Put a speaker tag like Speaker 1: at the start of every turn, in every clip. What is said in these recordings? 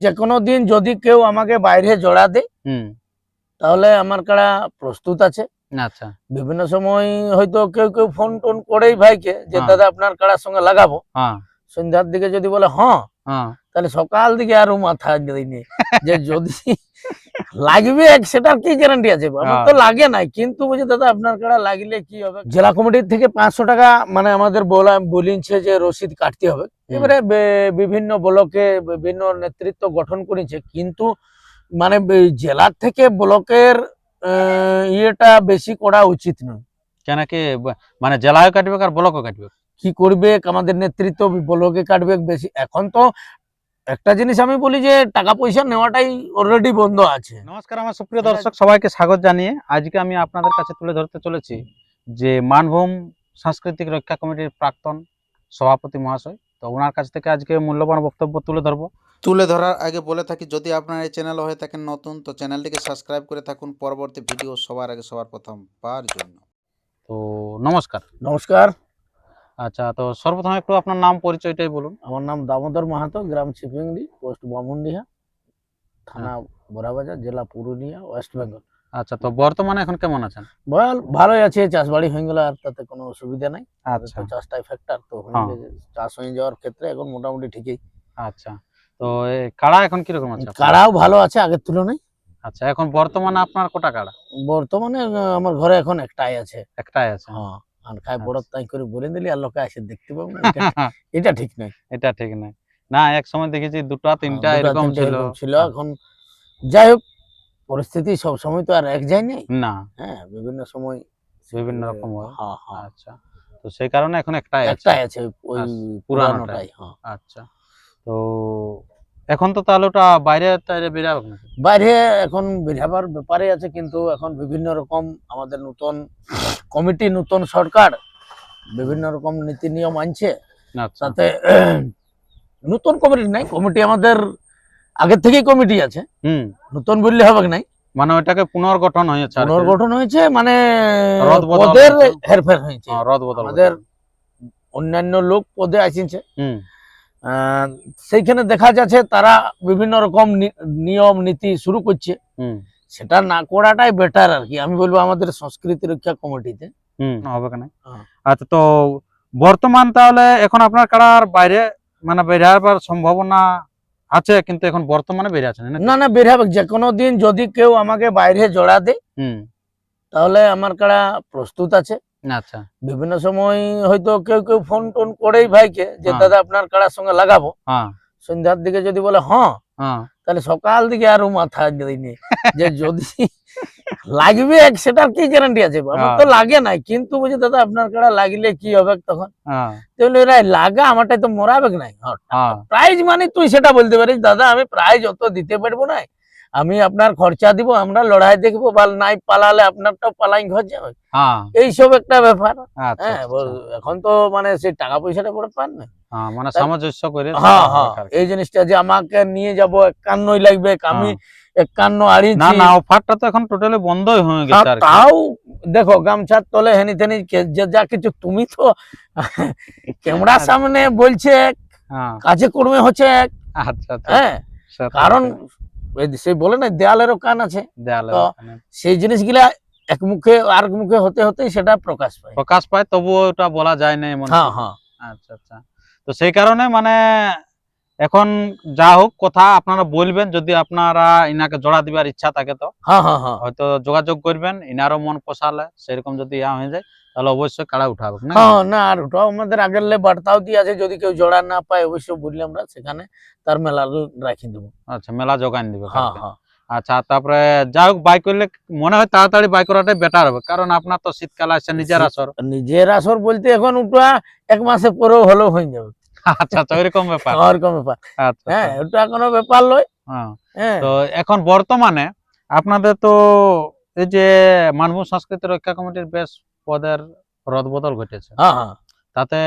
Speaker 1: যে কোনো দিন যদি কেউ আমাকে বাইরে জড়া দেয় তাহলে আমার কাড়া প্রস্তুত আছে।
Speaker 2: আচ্ছা,
Speaker 1: বিভিন্ন সময় হয়তো কেউ কেউ ফোন টোন করেই ভাইকে যে দাদা আপনার কাড়ার সঙ্গে লাগাবো, সন্ধ্যার দিকে যদি বলে তাহলে সকাল দিকে আরো মাথা দিইনি যে যদি লাগবে সেটার কি গ্যারান্টি আছে? আমার তো লাগে নাই, কিন্তু বলছে দাদা আপনার কাড়া লাগলে কি হবে, জেলা কমিটির থেকে 500 টাকা মানে আমাদের বলিছে যে রসিদ কাটতে হবে। এবারে বিভিন্ন ব্লকে বিভিন্ন নেতৃত্ব গঠন করেছে, কিন্তু মানে জেলার থেকে ব্লকের ইয়েটা বেশি করা উচিত নয়।
Speaker 2: কেন কি মানে জেলায় কাটবে আর ব্লকও কাটবে?
Speaker 1: কি করবে আমাদের নেতৃত্ব ব্লকে কাটবে বেশি। এখন তো একটা জিনিস আমি বলি যে টাকা পয়সা নেওয়াটাই অলরেডি বন্ধ আছে।
Speaker 2: নমস্কার আমার সুপ্রিয় দর্শক, সবাইকে স্বাগত জানিয়ে আজকে আমি আপনাদের কাছে তুলে ধরতে চলেছি যে মানভূম সাংস্কৃতিক রক্ষা কমিটির প্রাক্তন সভাপতি মহাশয়। তো ওনার কাছ থেকে আজকে মূল্যবান বক্তব্য তুলে ধরার আগে বলে থাকি, যদি আপনার এই চ্যানেল হয়ে থাকেন নতুন, তো চ্যানেলটিকে সাবস্ক্রাইব করে থাকুন পরবর্তী ভিডিও সবার আগে সবার প্রথম পাওয়ার জন্য। তো নমস্কার।
Speaker 1: নমস্কার।
Speaker 2: আচ্ছা, তো সর্বপ্রথম একটু আপনার নাম পরিচয়টাই বলুন।
Speaker 1: আমার নাম দামোদর মাহাতো, গ্রাম চিপিংড়ি, পোস্ট বামুনডিহা, থানা বড়াবাজার, জেলা পুরুলিয়া, ওয়েস্ট বেঙ্গল।
Speaker 2: আচ্ছা, তো বর্তমানে এখন কেমন আছেন?
Speaker 1: ভালোই আছে, চাষবাড়ি হয়ে গেল আর তাতে কোনো অসুবিধা নাই।
Speaker 2: আচ্ছা,
Speaker 1: চাষটাই ফ্যাক্টর, তো চাষ হয়ে যাওয়ার ক্ষেত্রে এখন মোটামুটি ঠিকই।
Speaker 2: আচ্ছা, তো কাড়া এখন কিরকম আছে?
Speaker 1: কাড়াও ভালো আছে আগের তুলনায়।
Speaker 2: আচ্ছা, এখন বর্তমানে আপনার কটা কাড়া?
Speaker 1: বর্তমানে আমার ঘরে এখন একটাই আছে।
Speaker 2: একটাই আছে?
Speaker 1: হ্যাঁ, আর খাই বড় তাই করে বলে দিলি আর লোকে এসে দেখতে পাবো না, এটা ঠিক নয়।
Speaker 2: এটা ঠিক নয়। না, এক সময় দেখেছি দুটা তিনটা এরকম ছিল।
Speaker 1: এখন যাই হোক, পরিস্থিতি সব সময় তো আর এক যায় নাই
Speaker 2: না,
Speaker 1: হ্যাঁ, বিভিন্ন সময়
Speaker 2: বিভিন্ন রকম হয়।
Speaker 1: হ্যাঁ হ্যাঁ।
Speaker 2: আচ্ছা, তো সেই কারণে এখন একটাই আছে,
Speaker 1: ওই
Speaker 2: পুরানোটাই। আচ্ছা, তো এখন তো তাহলে ওটা বাইরে বেরাবে না?
Speaker 1: বাইরে এখন বেরাবার ব্যাপারে আছে, কিন্তু এখন বিভিন্ন রকম আমাদের নতুন কমিটি, নতুন সরকার বিভিন্ন রকম নীতি নিয়ম আনছে। তাতে নতুন কমিটি নাই, কমিটি আমাদের আগের থেকেই কমিটি আছে, নতুন বললে হবে নাই,
Speaker 2: মানে ওটাকে পুনর্গঠন হয়েছে,
Speaker 1: মানে পদের হেরফের হয়েছে, আমাদের অন্যান্য লোক পদে আসিছে। সেইখানে দেখা যাচ্ছে তারা বিভিন্ন রকম নিয়ম নীতি শুরু করছে, সেটা না করাটাই বেটার আর কি। আমি বলবো আমাদের সংস্কৃতি রক্ষা কমিটিতে
Speaker 2: হবে কেন। আচ্ছা, তো বর্তমান তাহলে এখন আপনার কাড়ার বাইরে মানে বেরাবার সম্ভাবনা আছে, কিন্তু এখন বর্তমানে বেরে আছে
Speaker 1: না? না, বের হবে। যে কোনো দিন যদি কেউ আমাকে বাইরে জড়া দেয় তাহলে আমার কাড়া প্রস্তুত আছে।
Speaker 2: আচ্ছা, বিভিন্ন
Speaker 1: সময় হয়তো কেউ কেউ ফোন টোন করেই ভাইকে যে দাদা আপনার কাড়ার সঙ্গে লাগাবো, সন্ধ্যার দিকে যদি বলে তাহলে সকাল দিকে আরো মাথা দিইনি যে যদি লাগবে সেটার কি গ্যারান্টি আছে? আমার তো লাগে নাই, কিন্তু বলছে দাদা আপনার কাড়া লাগলে কি হবে তখন? লাগা আমারটাই তো মরাবে নাই। প্রাইজ মানে তুই সেটা বলতে পারিস দাদা আমি প্রাইজ অত দিতে পারবো না, আমি আপনার খরচা দিব, আমরা লড়াই দেখবো, বা নাই পালালে আপনারটাও পালাই ঘর যাবে, এইসব একটা ব্যাপার। হ্যাঁ, এখন তো মানে সেই টাকা পয়সাটা বড় পান না,
Speaker 2: মানে সামঞ্জস্য করে
Speaker 1: এই জিনিসটা যে আমাকে নিয়ে যাবো 51 লাগবে, আমি 51 আড়ি
Speaker 2: না, অফারটা তো এখন টোটালি বন্ধই হয়ে গেছে।
Speaker 1: তাও দেখো গামছার তলে হেনি তেনি যা কিছু, তুমি তো ক্যামেরার সামনে বলছে কাজে কর্মে হচ্ছে।
Speaker 2: আচ্ছা,
Speaker 1: হ্যাঁ, কারণ সেই বলে না দেয়ালেরও কান আছে, সেই জিনিসগুলা এক মুখে আর মুখে হতে হতে সেটা প্রকাশ পায়,
Speaker 2: তবুও ওটা বলা যায় না এমন। আচ্ছা আচ্ছা, তো সেই কারণে মানে এখন যা হোক কথা আপনারা বলবেন, যদি আপনারা ইনাকে জোড়া দিবার ইচ্ছা থাকে তো হয়তো যোগাযোগ করবেন, ইনারও মন পোষালে সেরকম যদি হয়ে যায় তাহলে অবশ্যই কাড়া উঠাবো
Speaker 1: না। আর ওটাও আমাদের আগের বার্তাও দিয়ে আছে, যদি কেউ জোড়া না পায় অবশ্যই বললে আমরা সেখানে তার মেলা রাখি দেবো।
Speaker 2: আচ্ছা, মেলা জোগান দিবে। আচ্ছা, তারপরে যা হোক বাই করলে মনে হয় তাড়াতাড়ি বাই করাটাই বেটার হবে, কারণ আপনার তো শীতকাল আসছে, নিজের আসর বলতে এখন ওটা 1 মাসে পরেও হলেও হয়ে যাবে। আচ্ছা, ওইরকম ব্যাপার।
Speaker 1: হ্যাঁ, ওটা কোনো ব্যাপার নয়।
Speaker 2: তো এখন বর্তমানে আপনাদের তো এই যে মানভূম সংস্কৃতি রক্ষা কমিটির বেশ পদের রদবদল ঘটেছে, তাতে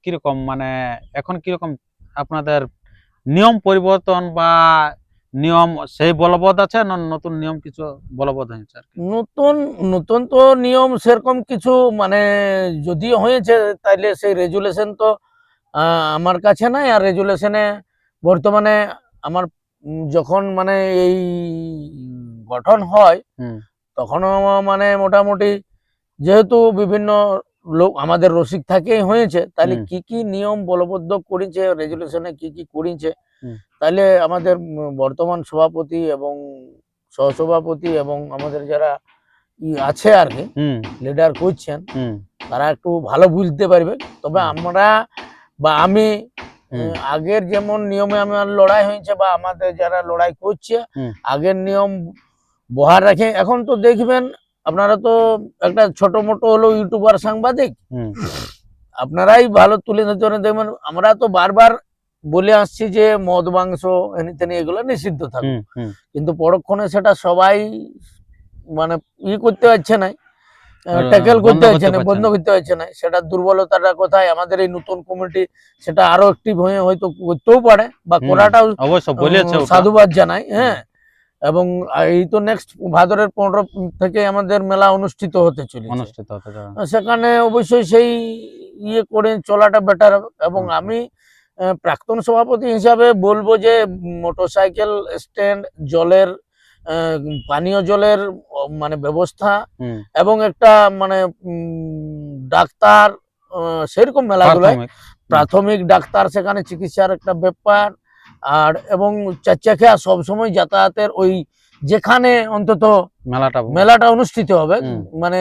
Speaker 2: কিরকম মানে এখন কিরকম আপনাদের নিয়ম পরিবর্তন বা নিয়ম সেই বলবৎ আছে না নতুন নিয়ম কিছু বলবৎ হয়েছে?
Speaker 1: নতুন তো নিয়ম সেরকম কিছু মানে যদি হয়েছে তাইলে সেই রেজুলেশন তো আমার কাছে নাই, আর রেজুলেশনে বর্তমানে আমার যখন মানে এই গঠন হয় তখনও মানে মোটামুটি যেহেতু বিভিন্ন লোক আমাদের রসিক থেকেই হয়েছে, তাহলে কি কি নিয়ম বলবদ্ধ করেছে, রেজুলেশনে কি কি করেছে, তাহলে আমাদের বর্তমান সভাপতি এবং সহসভাপতি এবং আমাদের যারা আছে আর কি লিডার করছেন তারা একটু ভালো বুঝতে পারবে। তবে আমরা বা আমি আগের যেমন নিয়মে আমার লড়াই হয়েছে বা আমাদের যারা লড়াই করছে আগের নিয়ম বহাল রাখে। এখন তো দেখবেন আপনারা তো একটা ছোট মোটো হলো ইউটিউবার সাংবাদিক, আপনারাই ভালো তুলে ধরতে পারেন। দেখবেন আমরা তো বারবার বলে আসছি যে মদ মাংস এনে এগুলো নিষিদ্ধ থাকবে, কিন্তু পরক্ষণে সেটা সবাই মানে করতে পারছে না, ট্যাকেল করতে পারছে না, বন্ধ করতে পারছে না। সেটা দুর্বলতাটা কোথায়, আমাদের এই নতুন কমিটি সেটা আরো অ্যাক্টিভ হয়ে হয়তো করতেও পারে বা করাটাও সাধুবাদ জানাই। হ্যাঁ, এবং এই তো নেক্সট ভাদরের 15 থেকে আমাদের মেলা অনুষ্ঠিত হতে চলেছে, সেখানে অবশ্যই সেই করে চলাটা বেটার হবে। এবং আমি প্রাক্তন সভাপতি হিসাবে বলবো যে মোটরসাইকেল স্ট্যান্ড, জলের পানীয় জলের মানে ব্যবস্থা এবং একটা মানে ডাক্তার সেরকম মেলাগুলোয় প্রাথমিক ডাক্তার, সেখানে চিকিৎসার একটা ব্যাপার, আর এবং চারচাকিয়া সবসময় যাতায়াতের ওই যেখানে অন্তত মেলাটা অনুষ্ঠিত হবে, মানে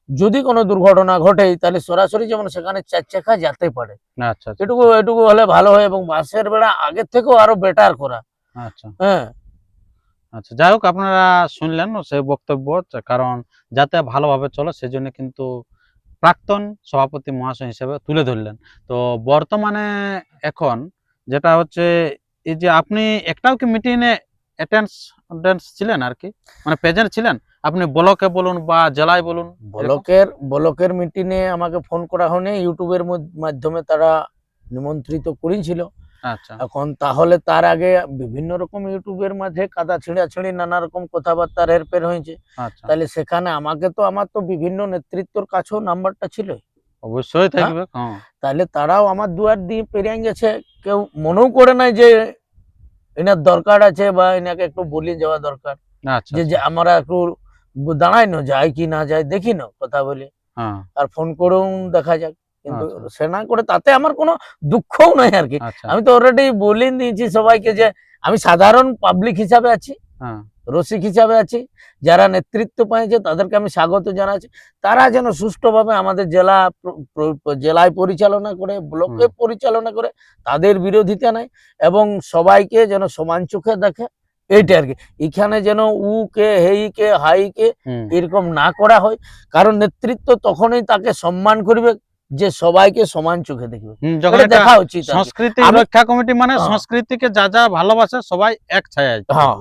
Speaker 1: যদি কোনো দুর্ঘটনা ঘটে তাহলে সরাসরি যেমন সেখানে চারচাকা যেতে পারে, এটুকু হলে ভালো হয়। এবং বাসের বেড়া আগের থেকেও আরো বেটার করা। হ্যাঁ,
Speaker 2: আচ্ছা, যাই হোক, আপনারা শুনলেন সেই বক্তব্য, কারণ যাতে ভালোভাবে চলে সেজন্য কিন্তু প্রাক্তন সভাপতি মহাশয় হিসেবে তুলে ধরলেন। তো বর্তমানে এখন যেটা হচ্ছে, এই যে আপনি একটাও কি মিটিংয়ে অ্যাটেন্ডেন্স ছিলেন আর কি, মানে প্রেজেন্ট ছিলেন? আপনি ব্লকে বলুন বা জেলায় বলুন।
Speaker 1: ব্লকের মিটিংয়ে আমাকে ফোন করা হয়নি, ইউটিউবের মাধ্যমে তারা নিমন্ত্রিত করেছিল।
Speaker 2: আচ্ছা, এখন
Speaker 1: তাহলে তার আগে বিভিন্ন রকম ইউটিউবের মাঝে কাদা ছিঁড়াছিঁড়ি নানা রকম কথাবার্তা হেরফের হয়েছে। তাহলে সেখানে আমার তো বিভিন্ন নেতৃত্বর কাছেও নাম্বারটা ছিল,
Speaker 2: অবশ্যই থাকবে।
Speaker 1: তাহলে তারাও আমার দুয়ার দিয়ে পেরিয়ে গেছে, কেউ মনেও করে নাই যে এনার দরকার আছে বা এনাকে একটু বলে যাওয়া দরকার, যে আমরা একটু দাঁড়াই না, যাই কি না যাই দেখি না, কথা বলি আর ফোন করেও দেখা যাক। কিন্তু সে না করে তাতে আমার কোনো দুঃখও নাই আর কি। আমি তো অলরেডি বলে দিয়েছি সবাইকে যে আমি সাধারণ পাবলিক হিসাবে আছি, রসিক হিসাবে আছি, যারা নেতৃত্ব পাইছে তাদেরকে আমি স্বাগত জানাচ্ছি। তারা যেন সুষ্ঠুভাবে আমাদের জেলায় পরিচালনা করে, ব্লকে পরিচালনা করে, তাদের বিরোধিতা নাই এবং সবাইকে যেন সমান চোখে দেখে, এইটা আর কি। এখানে যেন উ কে হেই কে হাই কে এরকম না করা হয়, কারণ নেতৃত্ব তখনই তাকে সম্মান করবে যে সবাইকে সমান চোখে দেখবে, দেখা উচিত।
Speaker 2: সংস্কৃতি রক্ষা কমিটি মানে সংস্কৃতিকে যা যা ভালোবাসে সবাই এক ছায়ায়।
Speaker 1: হ্যাঁ,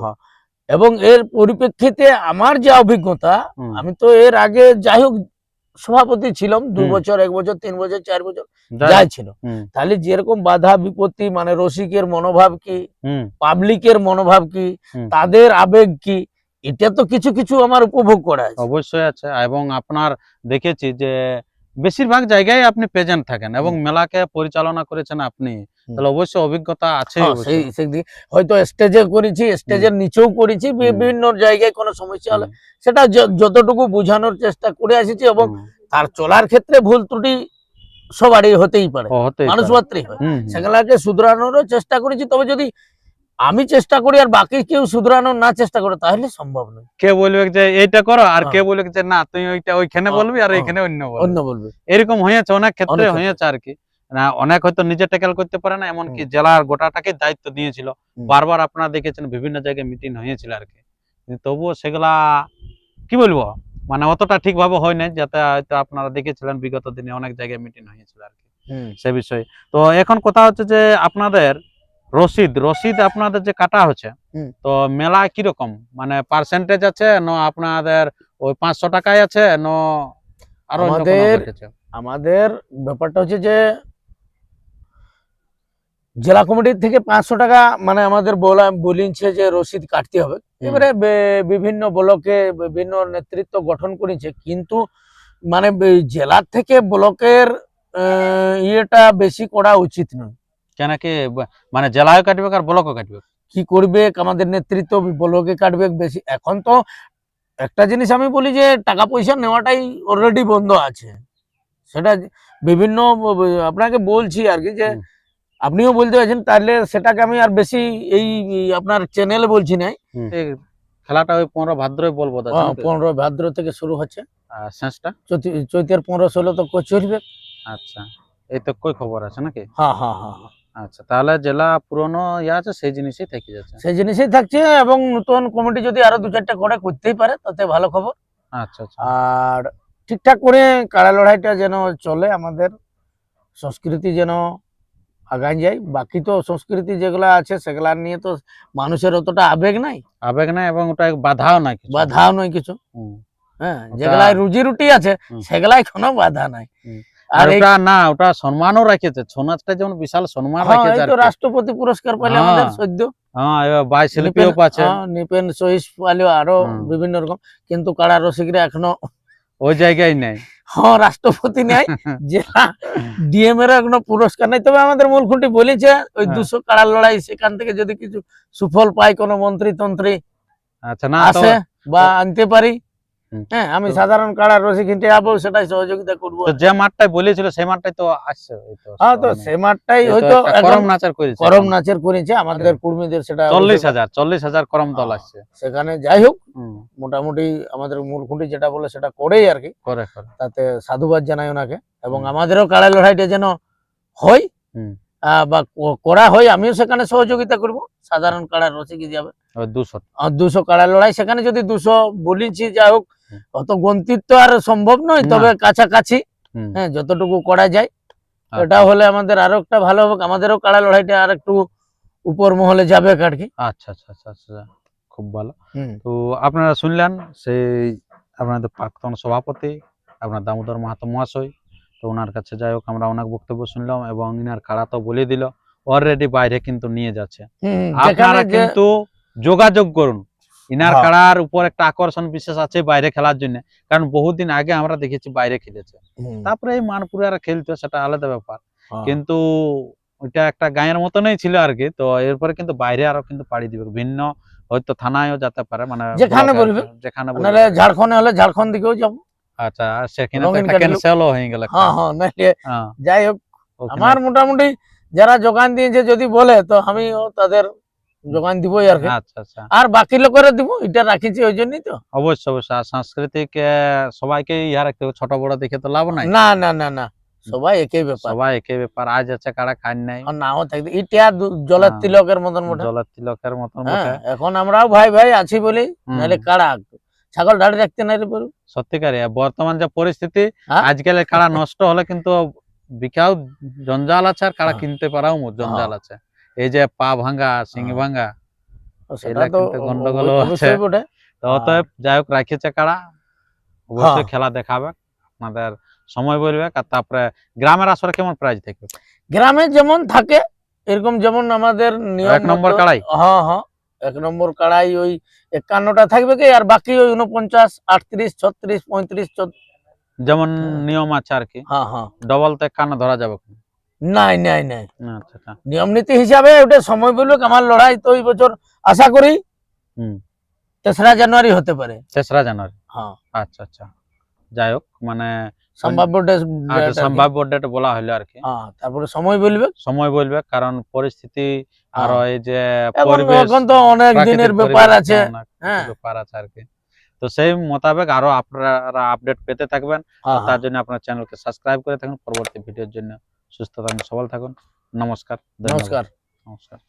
Speaker 1: এবং এর পরিপ্রেক্ষিতে আমার যে অভিজ্ঞতা, আমি তো এর আগে যাই হোক সভাপতি ছিলাম 2 বছর, 1 বছর, 3 বছর, 4 বছর যাই ছিল। তাহলে যেরকম বাধা বিপত্তি, মানে রসিকের মনোভাব কি, পাবলিকের মনোভাব কি, তাদের আবেগ কি, এটা তো কিছু কিছু আমার উপভোগ করা আছে।
Speaker 2: অবশ্যই আছে, এবং আপনার দেখেছি যে বেশিরভাগ জায়গায় আপনি প্রেজেন্ট থাকেন এবং মেলাকে পরিচালনা করেছেন আপনি, তাহলে অবশ্যই অভিজ্ঞতা আছে।
Speaker 1: হয়তো স্টেজে করেছি, স্টেজের নিচেও করেছি, বিভিন্ন জায়গায় কোনো সমস্যা হলে সেটা যতটুকু বোঝানোর চেষ্টা করে আসছি, এবং তার চলার ক্ষেত্রে ভুল ত্রুটি সবারই হতেই পারে, মানুষ মাত্রই হয়, সেগুলাকে শুধরানোরও চেষ্টা করেছি। তবে যদি আমি চেষ্টা করি আর বাকি কেউ শুধরানোর না চেষ্টা করে তাহলে সম্ভব নয়।
Speaker 2: কে বলবে যে এইটা করো আর কে বলবে যে না তুই ওইটা ওইখানে বলবি আর এইখানে অন্য বলবি, এরকম হয়েছে, অনেক ক্ষেত্রে হয়েছে আর কি। না, অনেক হয়তো নিজে ট্যাকেল করতে পারে না, এমনকি জেলার গোটাটাকে দায়িত্ব দিয়েছিল, বারবার আপনারা দেখেছেন বিভিন্ন জায়গায় মিটিং হয়েছিল আর কি, তবুও সেগুলা কি বলবো মানে অতটা ঠিকভাবে হয় না, যাতে হয়তো আপনারা দেখেছিলেন বিগত দিনে অনেক জায়গায় মিটিং হয়েছিল আর কি সে বিষয়ে। তো এখন কথা হচ্ছে যে আপনাদের রসিদ আপনাদের যে কাটা হচ্ছে, তো মেলা কিরকম মানে পার্সেন্টেজ আছে না আপনাদের ওই 500 টাকায় আছে না আরো?
Speaker 1: আমাদের ব্যাপারটা হচ্ছে যে জেলা কমিটির থেকে 500 টাকা মানে আমাদের বলিছে যে রসিদ কাটতে হবে। এবারে বিভিন্ন ব্লকে বিভিন্ন নেতৃত্ব গঠন করেছে, কিন্তু মানে জেলার থেকে ব্লকের ইয়েটা বেশি করা উচিত নয়।
Speaker 2: কেন কি মানে জেলায় কাটবে আর ব্লকও কাটবে?
Speaker 1: কি করবে, আমাদের নেতৃত্ব ব্লকে কাটবে বেশি। এখন তো একটা জিনিস আমি বলি যে টাকা পয়সা নেওয়াটাই অলরেডি বন্ধ আছে, সেটা বিভিন্ন আপনাকে বলছি আর কি, যে
Speaker 2: হুম।
Speaker 1: আপনিও বলতে পারছেন, তাহলে সেটাকে আমি আর বেশি এই আপনার চ্যানেলে বলছি নাই।
Speaker 2: এই খেলাটা ওই 15 ভাদ্রই বলবো
Speaker 1: 15 ভাদ্র থেকে শুরু হচ্ছে,
Speaker 2: শেষটা।
Speaker 1: চৈতের 15-16 তো চলবে।
Speaker 2: আচ্ছা, এই তো কই খবর আছে নাকি?
Speaker 1: হ্যাঁ হ্যাঁ হ্যাঁ হ্যাঁ,
Speaker 2: আচ্ছা, তাহলে জেলা পুরনো ইয়ে আছে সেই জিনিসই থেকে যাচ্ছে।
Speaker 1: সেই জিনিসই থাকছে, এবং নতুন কমিটি যদি আরো 2-4টা করে করতেই পারে তাতে ভালো খবর।
Speaker 2: আচ্ছা আচ্ছা।
Speaker 1: আর ঠিকঠাক করে কাড়া লড়াইটা যেন চলে, আমাদের সংস্কৃতি যেন আগায় যায়। বাকি তো সংস্কৃতি যেগুলা আছে সেগুলা নিয়ে তো মানুষের অতটা আবেগ নাই,
Speaker 2: আবেগ নাই, এবং ওটা বাধাও নাই কিছু।
Speaker 1: বাধাও নয় কিছু।
Speaker 2: হুম।
Speaker 1: হ্যাঁ,
Speaker 2: ওটা-
Speaker 1: যেগুলাই রুজি রুটি আছে
Speaker 2: হুম।
Speaker 1: সেগুলাই কোনো বাধা নাই।
Speaker 2: আর
Speaker 1: আর এই
Speaker 2: ওটা না, ওটা সম্মানও রাখেছে, ছৌ নাচটা যেমন বিশাল সম্মান
Speaker 1: হ্যাঁ,
Speaker 2: রাখেছে
Speaker 1: এই
Speaker 2: আর
Speaker 1: তো
Speaker 2: কি।
Speaker 1: রাষ্ট্রপতি পুরস্কার পাইলে
Speaker 2: হ্যাঁ।
Speaker 1: আমাদের সদ্য
Speaker 2: হ্যাঁ, এবার বাই শিল্পীও
Speaker 1: নিপেন,
Speaker 2: পাচ্ছে।
Speaker 1: নিপেন সহিস পাইলো, আরো
Speaker 2: হুম।
Speaker 1: বিভিন্ন রকম, কিন্তু কাড়া রসিকরা এখনো
Speaker 2: ওই জায়গায় নেই।
Speaker 1: হ্যাঁ রাষ্ট্রপতি নেই, জেলা ডিএম এর এখনো পুরস্কার নেই। তবে আমাদের মূল খুঁটি বলেছে ওই
Speaker 2: হ্যাঁ।
Speaker 1: 200 কাড়ার লড়াই, সেখান থেকে যদি কিছু সুফল পায় কোনো মন্ত্রী তন্ত্রী
Speaker 2: আচ্ছা, না তো
Speaker 1: আসে বা আনতে পারি,
Speaker 2: হুম।
Speaker 1: হ্যাঁ আমি
Speaker 2: তো-
Speaker 1: সাধারণ কাড়ার রসিক হিন্টে যাবো, সেটাই সহযোগিতা করবো।
Speaker 2: তো যে মাঠটাই বলেছিল সেই মাঠটাই তো আসছে। এই তো
Speaker 1: হ্যাঁ, তো
Speaker 2: মানে
Speaker 1: সে মাঠটাই
Speaker 2: এই তো
Speaker 1: হয়তো
Speaker 2: একটা করম নাচার করেছে
Speaker 1: করম
Speaker 2: এখন।
Speaker 1: নাচের করেছে আমাদের কুর্মীদের, সেটা
Speaker 2: 40,000 করম দল
Speaker 1: হ্যাঁ।
Speaker 2: আসছে।
Speaker 1: সেখানে যাই হোক,
Speaker 2: হুম,
Speaker 1: মোটামুটি আমাদের মূল খুঁটি যেটা বলে সেটা করেই আর কি,
Speaker 2: করে করে।
Speaker 1: তাতে সাধুবাদ জানাই ওনাকে। এবং
Speaker 2: হুম।
Speaker 1: আমাদেরও কাড়া লড়াইটা যেন হয়,
Speaker 2: হুম।
Speaker 1: বা করা হয়, আমিও সেখানে সহযোগিতা করব। সাধারণ কাড়ার রসিক যাবে,
Speaker 2: ওই 200
Speaker 1: আর 200 কাড়া লড়াই, সেখানে যদি 200 বলেছি, যাই হোক
Speaker 2: হুম।
Speaker 1: অত গন্তির তো আর সম্ভব নয়,
Speaker 2: না।
Speaker 1: তবে কাছাকাছি
Speaker 2: হুম।
Speaker 1: হ্যাঁ যতটুকু করা যায়,
Speaker 2: আচ্ছা।
Speaker 1: এটা হলে আমাদের আরো একটা ভালো হবে, আমাদেরও কাড়া লড়াইটা আর একটু উপর মহলে যাবে আর কি।
Speaker 2: আচ্ছা আচ্ছা আচ্ছা আচ্ছা, খুব ভালো।
Speaker 1: হুম।
Speaker 2: তো আপনারা শুনলেন সেই আপনাদের প্রাক্তন সভাপতি আপনার দামোদর মাহাতো মহাশয়। তো ওনার কাছে যাই হোক আমরা অনেক বক্তব্য শুনলাম, এবং ইনার কাড়া তো বলে দিল অলরেডি বাইরে কিন্তু নিয়ে যাচ্ছে।
Speaker 1: হুম, যেখানে
Speaker 2: আপনারা
Speaker 1: যে
Speaker 2: কিন্তু যোগাযোগ করুন, ইনার
Speaker 1: হ্যাঁ।
Speaker 2: কাড়ার উপর একটা আকর্ষণ বিশেষ আছে বাইরে খেলার জন্য, কারণ বহুদিন আগে আমরা দেখেছি বাইরে খেলেছে।
Speaker 1: হুম,
Speaker 2: তারপরে এই মানপুরে আর খেলতো, সেটা আলাদা ব্যাপার,
Speaker 1: হ্যাঁ।
Speaker 2: কিন্তু ওইটা একটা গায়ের মতনই ছিল আর কি। তো এরপরে কিন্তু বাইরে আরো কিন্তু পাড়ি দিবে, ভিন্ন হয়তো থানায়ও যেতে পারে, মানে
Speaker 1: যেখানে
Speaker 2: ব্লকে,
Speaker 1: বলবে,
Speaker 2: যেখানে
Speaker 1: নাহলে
Speaker 2: বলবে।
Speaker 1: ঝাড়খণ্ডে হলে ঝাড়খণ্ড দিকেও যাবো।
Speaker 2: আচ্ছা, আর সেখানে তো
Speaker 1: রঙিন
Speaker 2: একটা
Speaker 1: কাঠি লোক।
Speaker 2: ক্যান্সেলও হয়ে গেল একটা।
Speaker 1: হ্যাঁ হ্যাঁ, নাহলে
Speaker 2: হ্যাঁ,
Speaker 1: যাই হোক,
Speaker 2: ওখানে-
Speaker 1: আমার মোটামুটি যারা যোগান দিয়েছে যদি বলে তো আমিও তাদের যোগান দিবই আর কি।
Speaker 2: আচ্ছা আচ্ছা,
Speaker 1: আর বাকি লোকেরা দিব, এটা রাখিছি ওই জন্যই তো।
Speaker 2: অবশ্যই অবশ্যই। আর সাংস্কৃতিক সবাইকে ইয়া রাখতে হবে, ছোট বড় দেখে তো লাভ নাই।
Speaker 1: না না না না, সবাই একই ব্যাপার।
Speaker 2: সবাই একই ব্যাপার, আজ আছে কারা খান নাই,
Speaker 1: আর নাও থাকতে এটা জলের
Speaker 2: হ্যাঁ।
Speaker 1: তিলকের মতন মোটা।
Speaker 2: জলের তিলকের মতন
Speaker 1: হ্যাঁ,
Speaker 2: বটে।
Speaker 1: এখন আমরাও ভাই ভাই আছি বলি,
Speaker 2: হুম।
Speaker 1: নাহলে কাড়া ছাগল ধাড়ি রাখতে নাই রে পারু।
Speaker 2: সত্যিকারে বর্তমান যে পরিস্থিতি,
Speaker 1: হ্যাঁ?
Speaker 2: আজকালের কাড়া নষ্ট হলে কিন্তু বিকাও জঞ্জাল আছে, আর কাড়া
Speaker 1: হ্যাঁ।
Speaker 2: কিনতে পারাও জঞ্জাল আছে। এই যে পা ভাঙা, সিং
Speaker 1: হ্যাঁ।
Speaker 2: ভাঙা,
Speaker 1: সেটা
Speaker 2: এগুলা
Speaker 1: তো
Speaker 2: কিন্তু গন্ডগোল আছে।
Speaker 1: অবশ্যই বটে।
Speaker 2: তো অতএব যাই হোক রাখেছে কাড়া, অবশ্যই
Speaker 1: হ্যাঁ।
Speaker 2: খেলা দেখাবে, আপনাদের সময় বলবে। আর তারপরে গ্রামের আসরে কেমন প্রাইজ থাকবে?
Speaker 1: গ্রামে যেমন থাকে এরকম, যেমন আমাদের নিয়ম
Speaker 2: 1 নম্বর
Speaker 1: মতো-
Speaker 2: কাড়াই?
Speaker 1: হ্যাঁ হ্যাঁ, 1 নম্বর কাড়াই ওই 51টা থাকবে কি, আর বাকি ওই 49, 38, 36, 35,
Speaker 2: যেমন
Speaker 1: হ্যাঁ।
Speaker 2: নিয়ম আছে আর কি।
Speaker 1: হ্যাঁ হ্যাঁ,
Speaker 2: ডবল তো 51 ধরা যাবে না?
Speaker 1: নাই নাই নাই,
Speaker 2: আচ্ছা আচ্ছা।
Speaker 1: নিয়ম নীতি হিসাবে ওটা সময় বলবে। আমার লড়াই তো এই বছর আশা করি
Speaker 2: হুম।
Speaker 1: 3রা জানুয়ারি হতে পারে।
Speaker 2: 3রা জানুয়ারি?
Speaker 1: হ্যাঁ,
Speaker 2: আচ্ছা আচ্ছা, যাই হোক মানে
Speaker 1: সম্ভাব্য
Speaker 2: আচ্ছা, সম্ভাব্য ডেট বলা হলো আর কি।
Speaker 1: হ্যাঁ, তারপরে সময় বলবে।
Speaker 2: সময় বলবে, কারণ পরিস্থিতি আর
Speaker 1: হ্যাঁ।
Speaker 2: এই যে
Speaker 1: এখন
Speaker 2: পরিবেশ,
Speaker 1: এখন তো অনেক
Speaker 2: প্রাকৃতিক
Speaker 1: দিনের ব্যাপার
Speaker 2: পরিবেশ,
Speaker 1: আছে।
Speaker 2: অনেক
Speaker 1: হ্যাঁ।
Speaker 2: ব্যাপার আছে আর কি। তো সেই মোতাবেক আরো আপনারা আপডেট পেতে থাকবেন।
Speaker 1: হ্যাঁ,
Speaker 2: তার জন্য আপনার চ্যানেলকে সাবস্ক্রাইব করে থাকুন, পরবর্তী ভিডিওর জন্য। সুস্থ থাকুন, সবল থাকুন। নমস্কার, ধন্যবাদ।
Speaker 1: নমস্কার।
Speaker 2: নমস্কার।